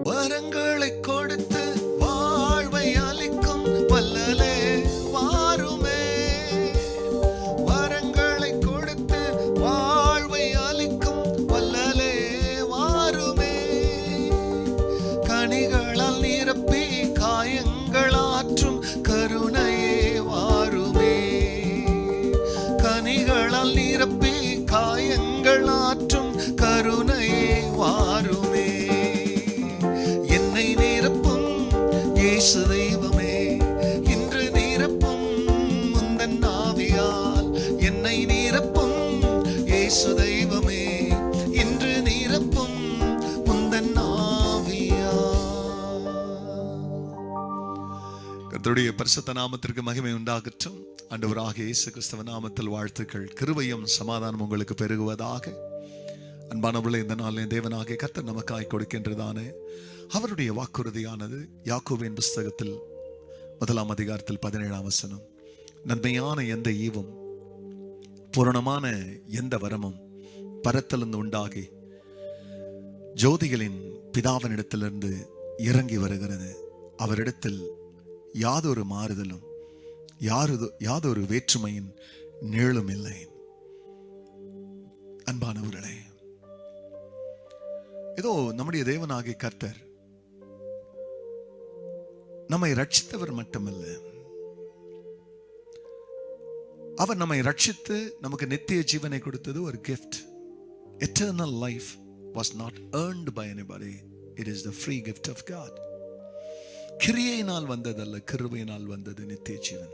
வரங்களை கொடுத்து வாழ்வை அளிக்கும் வல்லலே வாருமே. வரங்களை கொடுத்து வாழ்வை அளிக்கும் வல்லலே வாருமே. கனிகளால் நிரப்பி காயங்களாற்றும் கருணையே வாருமே. கனிகளால் நிரப்பி காயங்களாற்றும் கருணையே வாருமே. இயேசு தெய்வமே, இன்று நிரப்பும் உந்தன் ஆவியால் என்னை நிரப்பும். இயேசு தெய்வமே, இன்று நிரப்பும் உந்தன் ஆவியால். கர்த்தருடைய பரிசுத்த நாமத்திற்கு மகிமை உண்டாகட்டும். ஆண்டவராகிய இயேசு கிறிஸ்துவ நாமத்தில் வாழ்த்துக்கள். கிருபையும் சமாதானம் உங்களுக்கு பெருகுவதாக. அன்பானவர்களே, இந்த நாளில் தேவனாகிய கர்த்தர் நமக்காய் கொடுக்கின்றதானே அவருடைய வாக்குறுதியானது யாக்கோபின் புஸ்தகத்தில் 1 அதிகாரத்தில் 17 வசனம். நன்மையான எந்த ஈவும் பூரணமான எந்த வரமும் பரத்திலிருந்து உண்டாகி ஜோதிகளின் பிதாவினிடத்திலிருந்து இறங்கி வருகிறது. அவரிடத்தில் யாதொரு மாறுதலும் யாதொரு வேற்றுமையின் நிழலும் இல்லை. அன்பானவர்களே, ஏதோ நம்முடைய தேவனாகிய கர்த்தர் நம்மை ரட்சித்தவர் மட்டுமல்ல, அவர் நம்மை ரட்சித்து நமக்கு நித்திய ஜீவனை கொடுத்தது ஒரு gift. Eternal life was not earned by anybody. It is the free gift of God. கிரியையினால் வந்ததல்ல, கிருபையினால் வந்தது நித்திய ஜீவன்.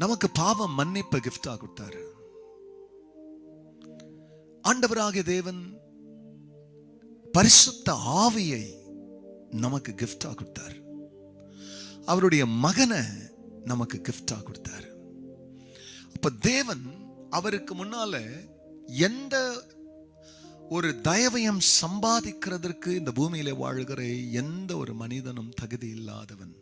நமக்கு பாவம் மன்னிப்பு கிஃப்டா கொடுத்தாரு. ஆண்டவராகிய தேவன் பரிசுத்த ஆவியை நமக்கு கிஃப்டா கொடுத்தார். அவருடைய மகனை நமக்கு கிஃப்டா கொடுத்தார். அப்ப தேவன் அவருக்கு முன்னால எந்த ஒரு தயவையும் சம்பாதிக்கிறதற்கு இந்த பூமியில வாழ்கிற எந்த ஒரு மனிதனும் தகுதி இல்லாதவன்.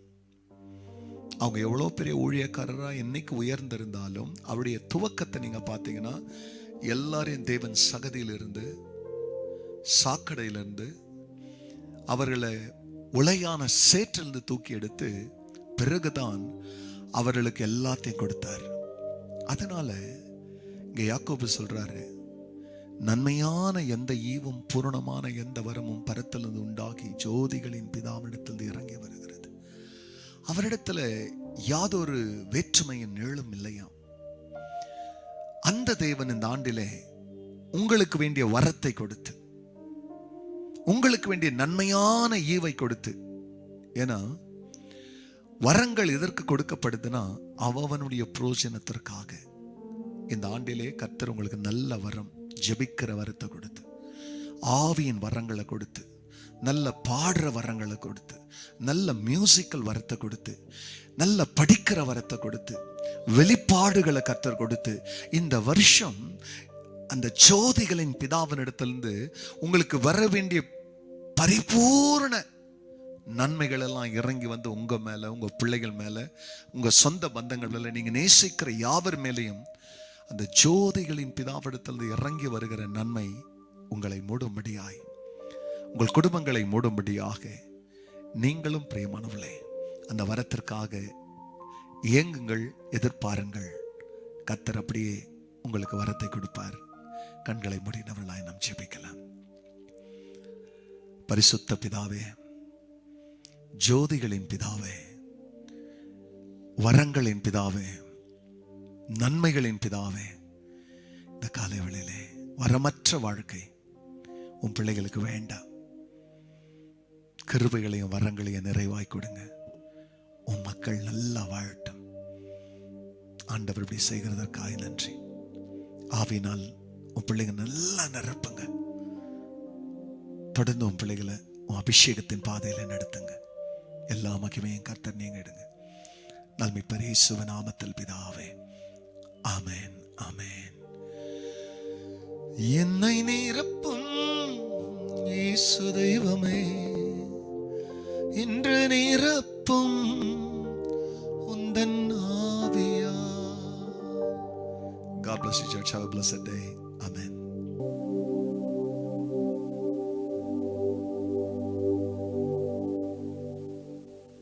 அவங்க எவ்வளவு பெரிய ஊழியக்காரரா என்னைக்கு உயர்ந்திருந்தாலும் அவருடைய துவக்கத்தை நீங்க பாத்தீங்கன்னா எல்லாரையும் தேவன் சகதியிலிருந்து சாக்கடையிலிருந்து அவர்களை உளையான சேற்றிலிருந்து தூக்கி எடுத்து பிறகுதான் அவர்களுக்கு எல்லாத்தையும் கொடுத்தார். அதனால இங்க யாக்கோபு சொல்றாரு, நன்மையான எந்த ஈவும் பூரணமான எந்த வரமும் பரத்திலிருந்து உண்டாகி ஜோதிகளின் பிதாவிடத்திலிருந்து இறங்கி வருகிறது. அவரிடத்துல யாதொரு வேற்றுமையின் நிழலும் இல்லையாம். அந்த தேவன் இந்த ஆண்டிலே உங்களுக்கு வேண்டிய வரத்தை கொடுத்து, உங்களுக்கு வேண்டிய நன்மையான ஈவை கொடுத்து, ஏன்னா வரங்கள் எதற்கு கொடுக்கப்படுதுன்னா அவனுடைய பிரயோஜனத்திற்காக. இந்த ஆண்டிலே கர்த்தர் உங்களுக்கு நல்ல வரம், ஜெபிக்கிற வரத்தை கொடுத்து, ஆவியின் வரங்களை கொடுத்து, நல்ல பாடுற வரங்களை கொடுத்து, நல்ல மியூசிக்கல் வரத்தை கொடுத்து, நல்ல படிக்கிற வரத்தை கொடுத்து, வெளிப்பாடுகளை கர்த்தர் கொடுத்து, இந்த வருஷம் அந்த ஜோதிகளின் பிதாவினிடத்திலிருந்து உங்களுக்கு வர வேண்டிய பரிபூர்ண நன்மைகள் எல்லாம் இறங்கி வந்து உங்க மேல, உங்க பிள்ளைகள் மேல, உங்க சொந்த பந்தங்கள் மேல, நீங்க நேசிக்கிற யாவர் மேலையும் அந்த ஜோதிகளின் பிதாவிடத்திலிருந்து இறங்கி வருகிற நன்மை உங்களை மூடும்படியாய், உங்கள் குடும்பங்களை மூடும்படியாக நீங்களும் பிரியமானவர்களே அந்த வரத்திற்காக இயங்குங்கள், எதிர்பாருங்கள். கர்த்தர் அப்படியே உங்களுக்கு வரத்தை கொடுப்பார். கண்களை மூடினவர்களாய் நாம் ஜெபிக்கலாம். பரிசுத்த பிதாவே, ஜோதிகளின் பிதாவே, வரங்களின் பிதாவே, நன்மைகளின் பிதாவே, இந்த காலை வேளையிலே வரமற்ற வாழ்க்கை உன் பிள்ளைகளுக்கு வேண்டாம். கிருபைகளையும் வரங்களையும் நிறைவாய் கொடுங்க. உன் மக்கள் நல்லா வாழட்டும். ஆண்டவர் இப்படி செய்கிறதற்காக நன்றி. ஆவினால் உன் பிள்ளைங்க நல்லா நிரப்புங்க. தொடர்ந்து உன் பிள்ளைகளை உன் அபிஷேகத்தின் பாதையில நடத்துங்க. எல்லா மகிமையும் கர்த்தர் நீங்க எடுங்க. நல்மீட்பர் இயேசுவின் நாமத்தில் பிதாவே, ஆமென், ஆமென். என்னை நிரப்பும் இயேசு தெய்வமே, இன்று நிரப்பும் உந்தன் ஆவியா. God bless you, church. Have a blessed day.